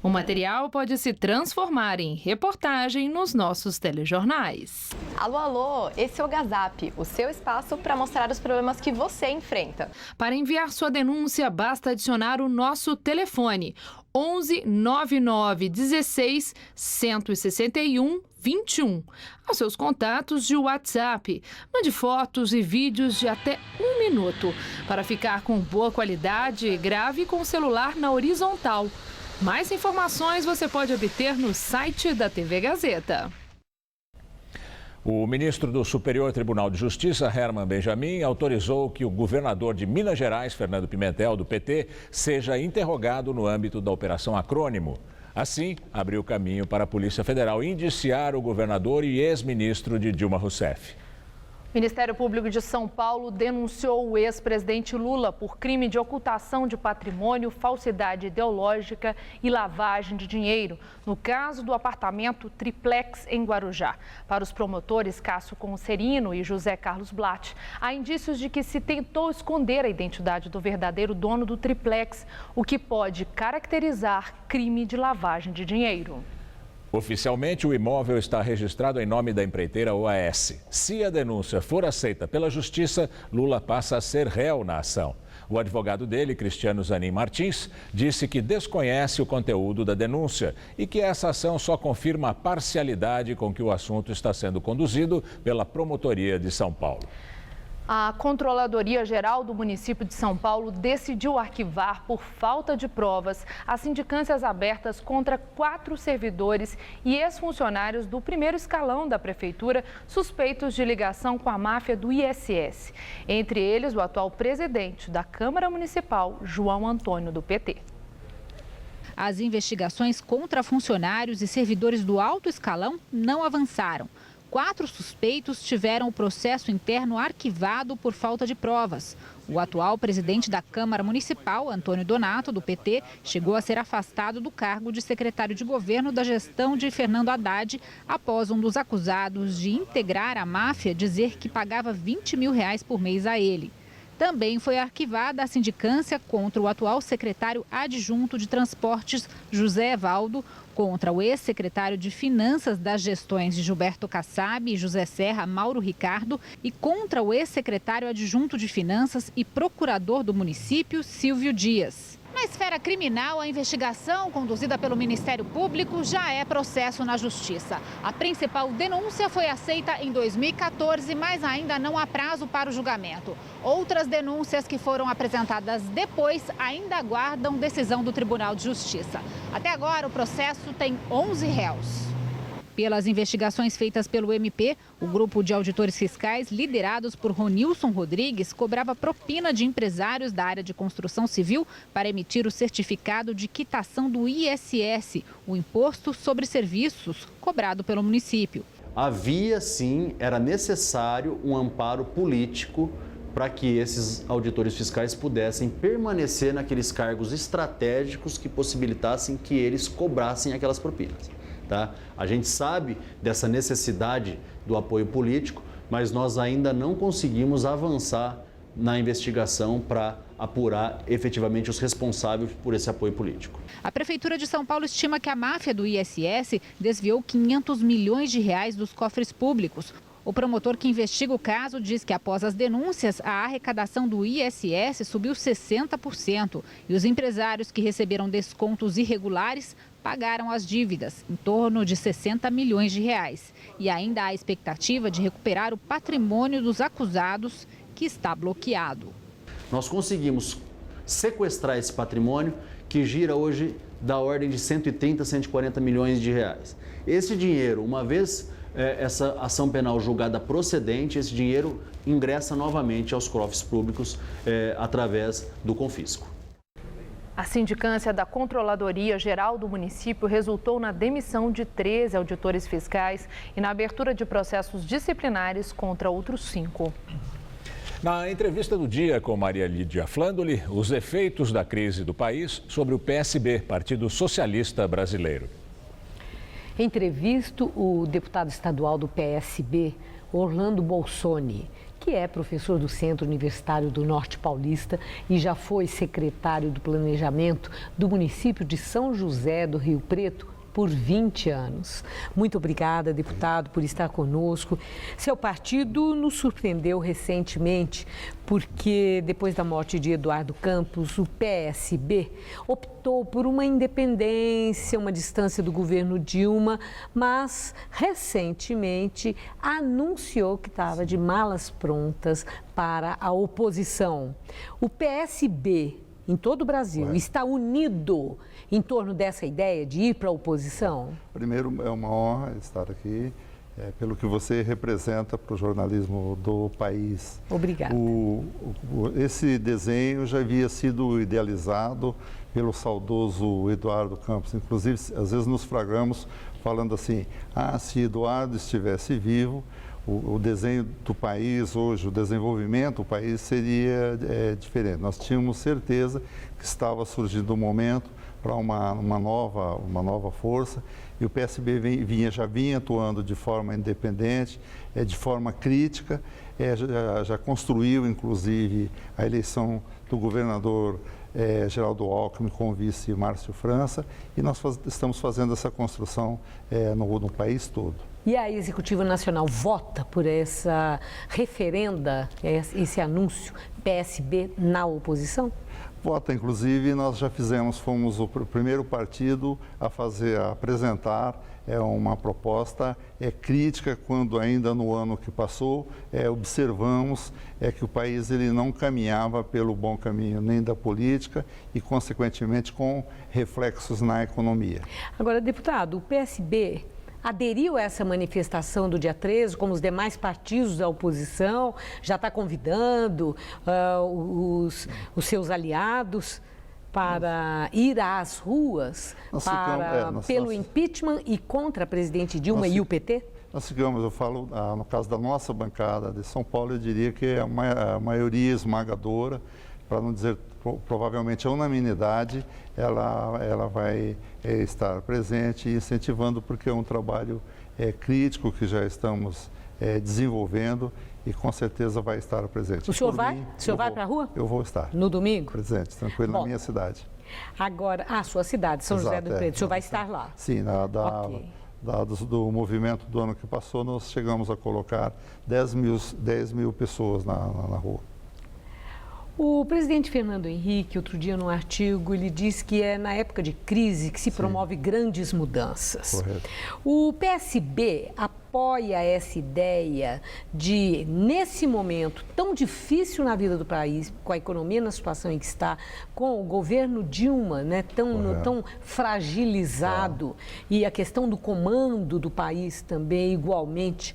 O material pode se transformar em reportagem nos nossos telejornais. Alô, alô, esse é o Gazap, o seu espaço para mostrar os problemas que você enfrenta. Para enviar sua denúncia, basta adicionar o nosso telefone 11 99 16 161 21 aos seus contatos de WhatsApp. Mande fotos e vídeos de até 1 minuto. Para ficar com boa qualidade, grave com o celular na horizontal. Mais informações você pode obter no site da TV Gazeta. O ministro do Superior Tribunal de Justiça, Herman Benjamin, autorizou que o governador de Minas Gerais, Fernando Pimentel, do PT, seja interrogado no âmbito da Operação Acrônimo. Assim, abriu caminho para a Polícia Federal indiciar o governador e ex-ministro de Dilma Rousseff. O Ministério Público de São Paulo denunciou o ex-presidente Lula por crime de ocultação de patrimônio, falsidade ideológica e lavagem de dinheiro, no caso do apartamento Triplex em Guarujá. Para os promotores Cássio Concerino e José Carlos Blatt, há indícios de que se tentou esconder a identidade do verdadeiro dono do Triplex, o que pode caracterizar crime de lavagem de dinheiro. Oficialmente, o imóvel está registrado em nome da empreiteira OAS. Se a denúncia for aceita pela Justiça, Lula passa a ser réu na ação. O advogado dele, Cristiano Zanin Martins, disse que desconhece o conteúdo da denúncia e que essa ação só confirma a parcialidade com que o assunto está sendo conduzido pela Promotoria de São Paulo. A Controladoria Geral do município de São Paulo decidiu arquivar por falta de provas as sindicâncias abertas contra 4 servidores e ex-funcionários do primeiro escalão da prefeitura suspeitos de ligação com a máfia do ISS. Entre eles, o atual presidente da Câmara Municipal, João Antônio, do PT. As investigações contra funcionários e servidores do alto escalão não avançaram. 4 suspeitos tiveram o processo interno arquivado por falta de provas. O atual presidente da Câmara Municipal, Antônio Donato, do PT, chegou a ser afastado do cargo de secretário de governo da gestão de Fernando Haddad, após um dos acusados de integrar a máfia dizer que pagava R$20 mil por mês a ele. Também foi arquivada a sindicância contra o atual secretário adjunto de Transportes, José Evaldo, contra o ex-secretário de Finanças das gestões de Gilberto Kassab e José Serra, Mauro Ricardo, e contra o ex-secretário adjunto de Finanças e procurador do município, Silvio Dias. Na esfera criminal, a investigação conduzida pelo Ministério Público já é processo na Justiça. A principal denúncia foi aceita em 2014, mas ainda não há prazo para o julgamento. Outras denúncias que foram apresentadas depois ainda aguardam decisão do Tribunal de Justiça. Até agora, o processo tem 11 réus. Pelas investigações feitas pelo MP, o grupo de auditores fiscais, liderados por Ronilson Rodrigues, cobrava propina de empresários da área de construção civil para emitir o certificado de quitação do ISS, o Imposto sobre Serviços, cobrado pelo município. Havia, sim, era necessário um amparo político para que esses auditores fiscais pudessem permanecer naqueles cargos estratégicos que possibilitassem que eles cobrassem aquelas propinas. Tá? A gente sabe dessa necessidade do apoio político, mas nós ainda não conseguimos avançar na investigação para apurar efetivamente os responsáveis por esse apoio político. A Prefeitura de São Paulo estima que a máfia do ISS desviou R$500 milhões dos cofres públicos. O promotor que investiga o caso diz que após as denúncias, a arrecadação do ISS subiu 60% e os empresários que receberam descontos irregulares pagaram as dívidas, em torno de R$60 milhões. E ainda há expectativa de recuperar o patrimônio dos acusados, que está bloqueado. Nós conseguimos sequestrar esse patrimônio, que gira hoje da ordem de 130 a 140 milhões de reais. Esse dinheiro, uma vez essa ação penal julgada procedente, esse dinheiro ingressa novamente aos cofres públicos através do confisco. A sindicância da Controladoria Geral do município resultou na demissão de 13 auditores fiscais e na abertura de processos disciplinares contra outros 5. Na entrevista do dia com Maria Lídia Flandoli, os efeitos da crise do país sobre o PSB, Partido Socialista Brasileiro. Entrevisto o deputado estadual do PSB, Orlando Bolsoni, que é professor do Centro Universitário do Norte Paulista e já foi secretário do Planejamento do município de São José do Rio Preto por 20 anos. Muito obrigada, deputado, por estar conosco. Seu partido nos surpreendeu recentemente porque, depois da morte de Eduardo Campos, o PSB optou por uma independência, uma distância do governo Dilma, mas recentemente anunciou que estava de malas prontas para a oposição. O PSB, em todo o Brasil, está unido em torno dessa ideia de ir para a oposição? Primeiro, é uma honra estar aqui, pelo que você representa para o jornalismo do país. Obrigada. Esse desenho já havia sido idealizado pelo saudoso Eduardo Campos. Inclusive, às vezes nos flagramos falando assim, se Eduardo estivesse vivo, o desenho do país hoje, o desenvolvimento do país seria diferente. Nós tínhamos certeza que estava surgindo um momento para uma nova força, e o PSB já vinha atuando de forma independente, de forma crítica, já construiu inclusive a eleição do governador Geraldo Alckmin com o vice Márcio França, e nós estamos fazendo essa construção no país todo. E a Executiva Nacional vota por essa referenda, esse anúncio, PSB na oposição? Vota, inclusive, nós já fomos o primeiro partido a apresentar uma proposta crítica, quando ainda no ano que passou observamos que o país ele não caminhava pelo bom caminho nem da política e, consequentemente, com reflexos na economia. Agora, deputado, o PSB aderiu a essa manifestação do dia 13, como os demais partidos da oposição, já está convidando os seus aliados para ir às ruas pelo impeachment e contra a presidente Dilma e o PT? Nós ficamos, eu falo, no caso da nossa bancada de São Paulo, eu diria que é a maioria esmagadora, para não dizer provavelmente a unanimidade, ela vai estar presente e incentivando, porque é um trabalho crítico que já estamos desenvolvendo e com certeza vai estar presente. O senhor vai? O senhor vai para a rua? Eu vou estar. No domingo? Presente, tranquilo, na minha cidade. Agora, sua cidade, São José do Preto, o senhor vai estar lá? Sim, do movimento do ano que passou, nós chegamos a colocar 10 mil pessoas na rua. O presidente Fernando Henrique, outro dia num artigo, ele disse que é na época de crise que se promove grandes mudanças. Correto. O PSB apoia essa ideia de, nesse momento tão difícil na vida do país, com a economia na situação em que está, com o governo Dilma, tão fragilizado, e a questão do comando do país também igualmente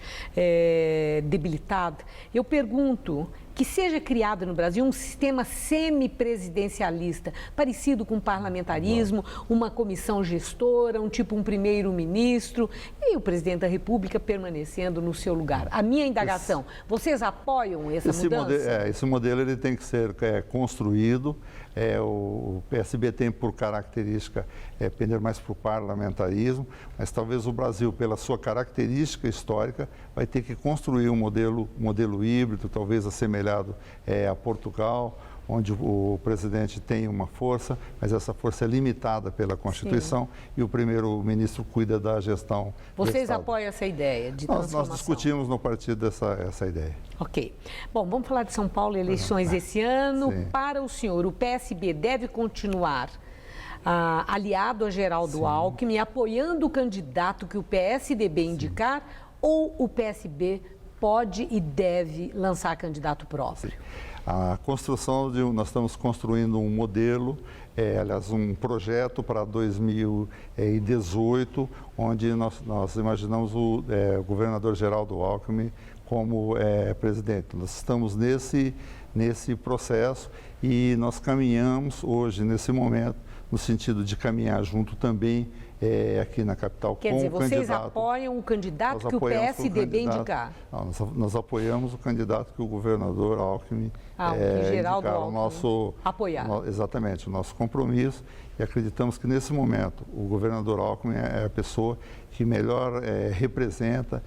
debilitada. Eu pergunto, que seja criado no Brasil um sistema semipresidencialista, parecido com o parlamentarismo, uma comissão gestora, um primeiro-ministro e o presidente da República permanecendo no seu lugar. A minha indagação, vocês apoiam essa mudança? Esse modelo ele tem que ser construído. O PSB tem por característica pender mais para o parlamentarismo, mas talvez o Brasil, pela sua característica histórica, vai ter que construir um modelo híbrido, talvez assemelhado a Portugal, onde o presidente tem uma força, mas essa força é limitada pela Constituição. Sim. E o primeiro-ministro cuida da gestão. Vocês apoiam essa ideia de transformação? Nós discutimos no partido essa ideia. Ok. Bom, vamos falar de São Paulo, eleições esse ano. Sim. Para o senhor, o PSB deve continuar aliado a Geraldo Alckmin, apoiando o candidato que o PSDB indicar, ou o PSB pode e deve lançar candidato próprio? A construção nós estamos construindo um modelo, aliás, um projeto para 2018, onde nós imaginamos o governador Geraldo Alckmin como presidente. Nós estamos nesse processo e nós caminhamos hoje, nesse momento, no sentido de caminhar junto também aqui na capital com o candidato. Quer dizer, vocês apoiam o candidato que o PSDB indicar? Nós apoiamos o candidato que o governador Alckmin Geraldo indicar. Alckmin apoiar. Exatamente, o nosso compromisso, e acreditamos que nesse momento o governador Alckmin é a pessoa que melhor representa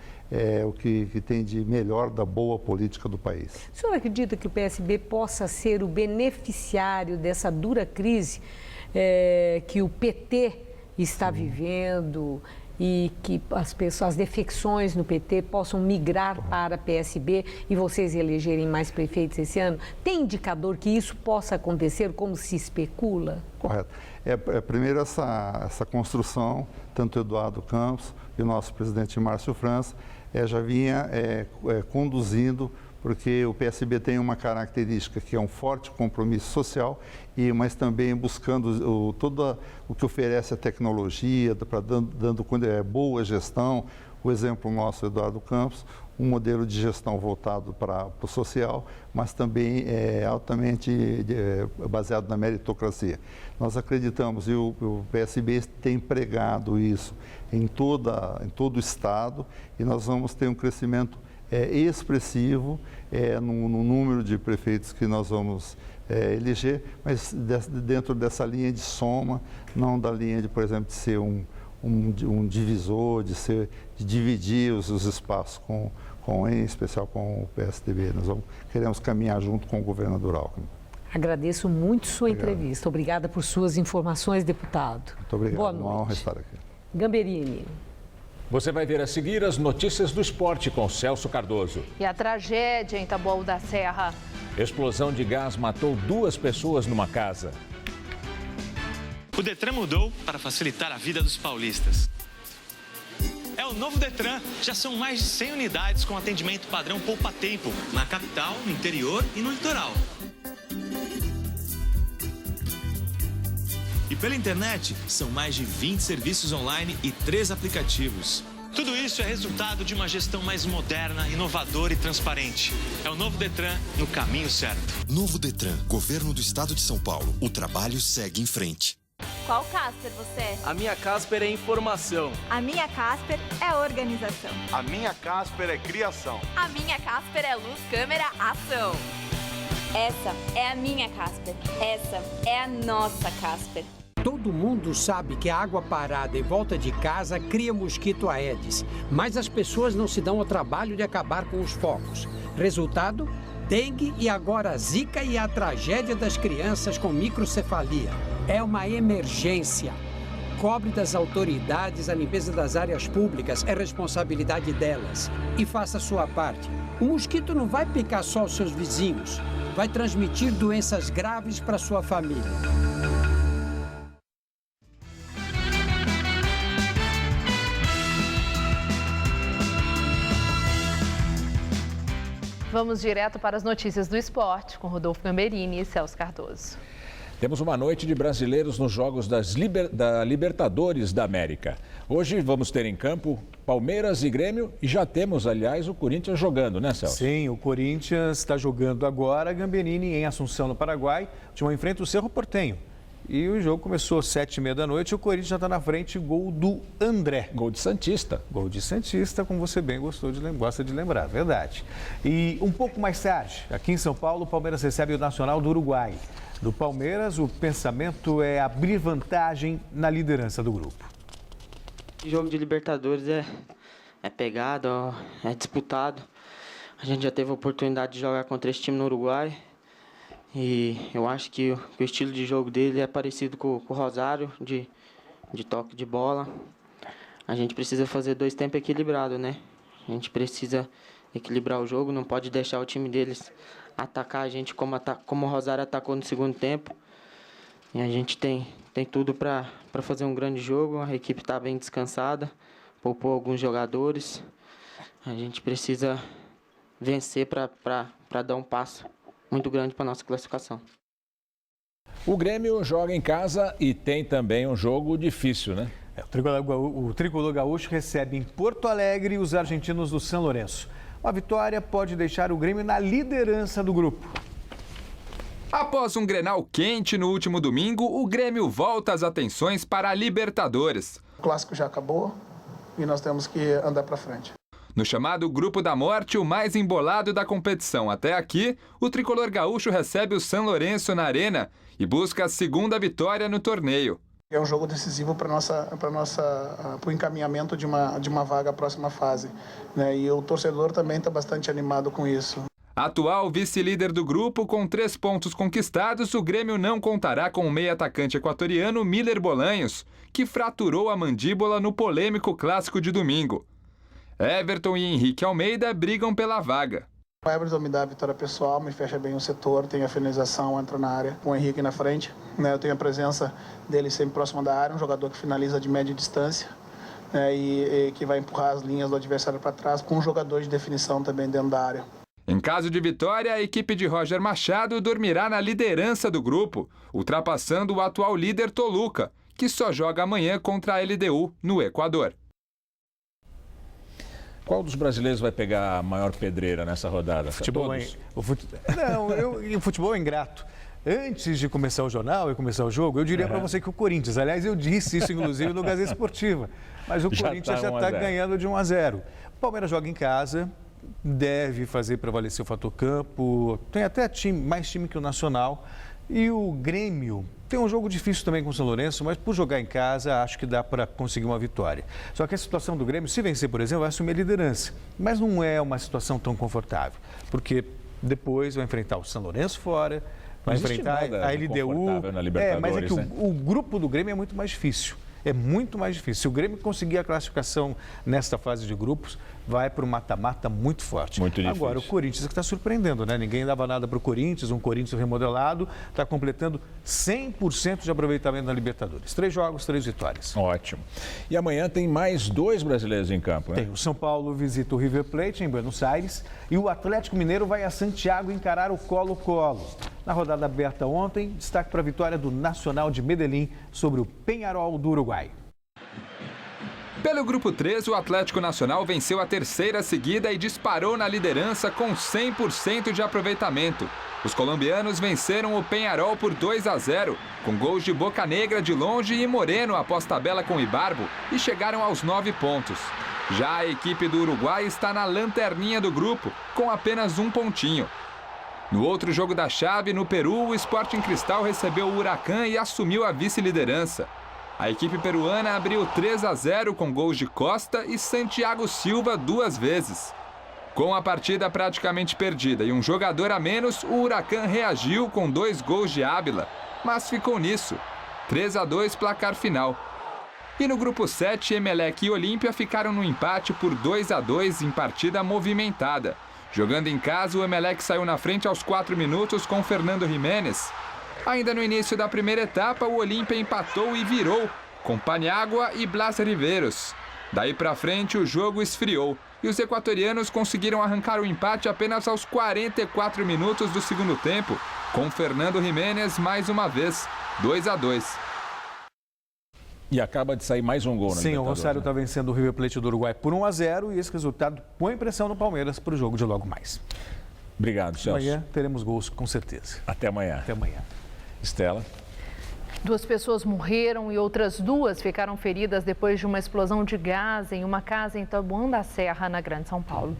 o que tem de melhor da boa política do país. O senhor acredita que o PSB possa ser o beneficiário dessa dura crise que o PT está vivendo e que as defecções no PT possam migrar para PSB e vocês elegerem mais prefeitos esse ano? Tem indicador que isso possa acontecer, como se especula? Correto. Primeiro, essa construção, tanto o Eduardo Campos e o nosso presidente Márcio França já vinha conduzindo, porque o PSB tem uma característica que é um forte compromisso social, mas também buscando todo o que oferece a tecnologia, dando boa gestão. O exemplo nosso, Eduardo Campos, um modelo de gestão voltado para o social, mas também altamente baseado na meritocracia. Nós acreditamos, e o PSB tem empregado isso em todo o Estado, e nós vamos ter um crescimento expressivo no número de prefeitos que nós vamos eleger, mas dentro dessa linha de soma, não da linha de, por exemplo, de ser um divisor, de dividir os espaços em especial com o PSDB. Nós queremos caminhar junto com o governador Alckmin. Agradeço muito sua entrevista. Obrigada por suas informações, deputado. Muito obrigado. Boa noite. Uma honra estar aqui. Gamberini. Você vai ver a seguir as notícias do esporte com Celso Cardoso. E a tragédia em Taboão da Serra. Explosão de gás matou 2 pessoas numa casa. O Detran mudou para facilitar a vida dos paulistas. É o novo Detran. Já são mais de 100 unidades com atendimento padrão poupa-tempo na capital, no interior e no litoral. E pela internet, são mais de 20 serviços online e 3 aplicativos. Tudo isso é resultado de uma gestão mais moderna, inovadora e transparente. É o novo Detran no caminho certo. Novo Detran, Governo do Estado de São Paulo. O trabalho segue em frente. Qual Casper você é? A minha Casper é informação. A minha Casper é organização. A minha Casper é criação. A minha Casper é luz, câmera, ação. Essa é a minha Casper. Essa é a nossa Casper. Todo mundo sabe que a água parada em volta de casa cria mosquito Aedes, mas as pessoas não se dão ao trabalho de acabar com os focos. Resultado? Dengue e agora Zika e a tragédia das crianças com microcefalia. É uma emergência. Cobre das autoridades a limpeza das áreas públicas, é responsabilidade delas. E faça a sua parte. O mosquito não vai picar só os seus vizinhos, vai transmitir doenças graves para sua família. Vamos direto para as notícias do esporte com Rodolfo Gamberini e Celso Cardoso. Temos uma noite de brasileiros nos jogos da Libertadores da América. Hoje vamos ter em campo Palmeiras e Grêmio e já temos, aliás, o Corinthians jogando, né, Celso? Sim, o Corinthians está jogando agora, Gamberini, em Assunção, no Paraguai. O time enfrenta o Cerro Porteño. E o jogo começou às 7h30 da noite e o Corinthians já está na frente, gol do André. Gol de Santista. Gol de Santista, como você bem gosta de lembrar, verdade. E um pouco mais tarde, aqui em São Paulo, o Palmeiras recebe o Nacional do Uruguai. Do Palmeiras, o pensamento é abrir vantagem na liderança do grupo. O jogo de Libertadores é pegado, é disputado. A gente já teve a oportunidade de jogar contra esse time no Uruguai. E eu acho que o estilo de jogo dele é parecido com o Rosário, de toque de bola. A gente precisa fazer 2 tempos equilibrados, né? A gente precisa equilibrar o jogo, não pode deixar o time deles atacar a gente como o Rosário atacou no segundo tempo. E a gente tem tudo para fazer um grande jogo, a equipe está bem descansada, poupou alguns jogadores. A gente precisa vencer para dar um passo muito grande para a nossa classificação. O Grêmio joga em casa e tem também um jogo difícil, né? O Tricolor Gaúcho recebe em Porto Alegre os argentinos do São Lourenço. Uma vitória pode deixar o Grêmio na liderança do grupo. Após um Grenal quente no último domingo, o Grêmio volta as atenções para a Libertadores. O clássico já acabou e nós temos que andar para frente. No chamado Grupo da Morte, o mais embolado da competição até aqui, o tricolor gaúcho recebe o São Lourenço na Arena e busca a segunda vitória no torneio. É um jogo decisivo para o encaminhamento de uma vaga à próxima fase, né? E o torcedor também está bastante animado com isso. Atual vice-líder do grupo, com 3 pontos conquistados, o Grêmio não contará com o meio-atacante equatoriano Miller Bolanhos, que fraturou a mandíbula no polêmico clássico de domingo. Everton e Henrique Almeida brigam pela vaga. O Everton me dá a vitória pessoal, me fecha bem o setor, tem a finalização, entra na área com o Henrique na frente, né? Eu tenho a presença dele sempre próximo da área, um jogador que finaliza de média distância, né? E que vai empurrar as linhas do adversário para trás, com um jogador de definição também dentro da área. Em caso de vitória, a equipe de Roger Machado dormirá na liderança do grupo, ultrapassando o atual líder Toluca, que só joga amanhã contra a LDU, no Equador. Qual dos brasileiros vai pegar a maior pedreira nessa rodada? Futebol o futebol é ingrato. Antes de começar o jornal e começar o jogo, eu diria para você que o Corinthians, aliás, eu disse isso inclusive no Gazeta Esportiva, mas o Corinthians já está ganhando de 1-0. O Palmeiras joga em casa, deve fazer prevalecer o fator campo, tem até mais time que o Nacional. E o Grêmio tem um jogo difícil também com o São Lourenço, mas por jogar em casa, acho que dá para conseguir uma vitória. Só que a situação do Grêmio, se vencer, por exemplo, vai assumir a liderança. Mas não é uma situação tão confortável, porque depois vai enfrentar o São Lourenço fora, vai enfrentar a LDU. Mas é que o grupo do Grêmio é muito mais difícil. É muito mais difícil. Se o Grêmio conseguir a classificação nesta fase de grupos, vai para o mata-mata muito forte. Muito difícil. Agora, o Corinthians que está surpreendendo, né? Ninguém dava nada para o Corinthians, um Corinthians remodelado, está completando 100% de aproveitamento na Libertadores. 3 jogos, 3 vitórias. Ótimo. E amanhã tem mais 2 brasileiros em campo, né? Tem. O São Paulo visita o River Plate em Buenos Aires e o Atlético Mineiro vai a Santiago encarar o Colo-Colo. Na rodada aberta ontem, destaque para a vitória do Nacional de Medellín sobre o Peñarol do Uruguai. Pelo Grupo 3, o Atlético Nacional venceu a 3ª seguida e disparou na liderança com 100% de aproveitamento. Os colombianos venceram o Peñarol por 2-0, com gols de Bocanegra de longe e Moreno após tabela com Ibarbo, e chegaram aos 9 pontos. Já a equipe do Uruguai está na lanterninha do grupo, com apenas 1 pontinho. No outro jogo da chave, no Peru, o Sporting Cristal recebeu o Huracán e assumiu a vice-liderança. A equipe peruana abriu 3-0 com gols de Costa e Santiago Silva 2 vezes. Com a partida praticamente perdida e um jogador a menos, o Huracán reagiu com 2 gols de Ávila, mas ficou nisso. 3-2 placar final. E no grupo 7, Emelec e Olímpia ficaram no empate por 2-2 em partida movimentada. Jogando em casa, o Emelec saiu na frente aos 4 minutos com Fernando Jiménez. Ainda no início da primeira etapa, o Olímpia empatou e virou, com Paniagua e Blas Riveiros. Daí para frente, o jogo esfriou e os equatorianos conseguiram arrancar o empate apenas aos 44 minutos do segundo tempo, com Fernando Jiménez mais uma vez, 2-2. E acaba de sair mais um gol na Libertadores. Sim, o Rosário está vencendo o River Plate do Uruguai por 1-0 e esse resultado põe pressão no Palmeiras para o jogo de logo mais. Obrigado, Celso. Amanhã teremos gols com certeza. Até amanhã. Até amanhã. Estela. 2 pessoas morreram e outras 2 ficaram feridas depois de uma explosão de gás em uma casa em Taboão da Serra, na Grande São Paulo.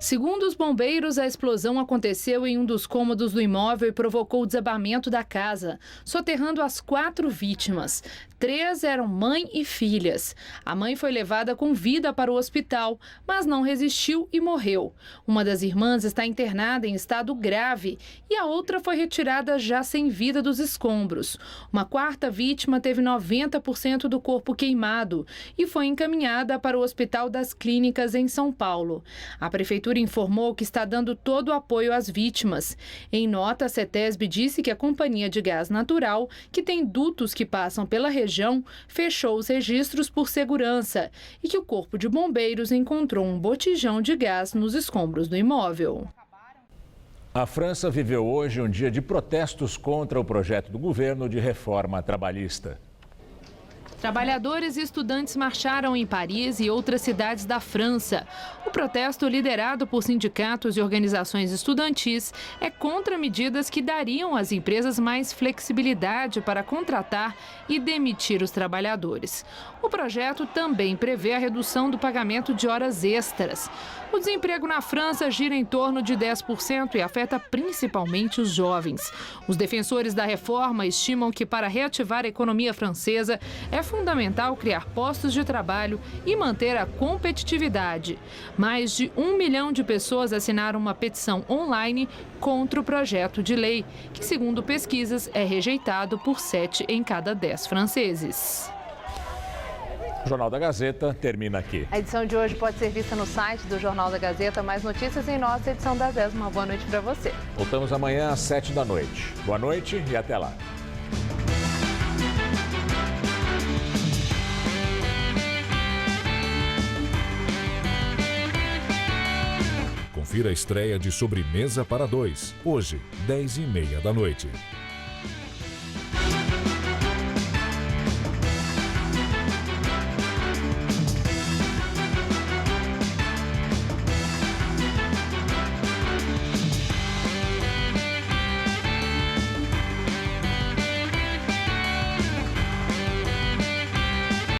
Segundo os bombeiros, a explosão aconteceu em um dos cômodos do imóvel e provocou o desabamento da casa, soterrando as 4 vítimas. 3 eram mãe e filhas. A mãe foi levada com vida para o hospital, mas não resistiu e morreu. Uma das irmãs está internada em estado grave e a outra foi retirada já sem vida dos escombros. Uma 4ª vítima teve 90% do corpo queimado e foi encaminhada para o Hospital das Clínicas em São Paulo. A prefeitura informou que está dando todo o apoio às vítimas. Em nota, a CETESB disse que a companhia de gás natural, que tem dutos que passam pela região, fechou os registros por segurança e que o Corpo de Bombeiros encontrou um botijão de gás nos escombros do imóvel. A França viveu hoje um dia de protestos contra o projeto do governo de reforma trabalhista. Trabalhadores e estudantes marcharam em Paris e outras cidades da França. O protesto, liderado por sindicatos e organizações estudantis, é contra medidas que dariam às empresas mais flexibilidade para contratar e demitir os trabalhadores. O projeto também prevê a redução do pagamento de horas extras. O desemprego na França gira em torno de 10% e afeta principalmente os jovens. Os defensores da reforma estimam que, para reativar a economia francesa, é fundamental criar postos de trabalho e manter a competitividade. Mais de 1 milhão de pessoas assinaram uma petição online contra o projeto de lei, que, segundo pesquisas, é rejeitado por 7 em cada 10 franceses. O Jornal da Gazeta termina aqui. A edição de hoje pode ser vista no site do Jornal da Gazeta. Mais notícias em nossa edição das 10. Uma boa noite para você. Voltamos amanhã às 7 da noite. Boa noite e até lá. Confira a estreia de Sobremesa para Dois, hoje, 10h30 da noite.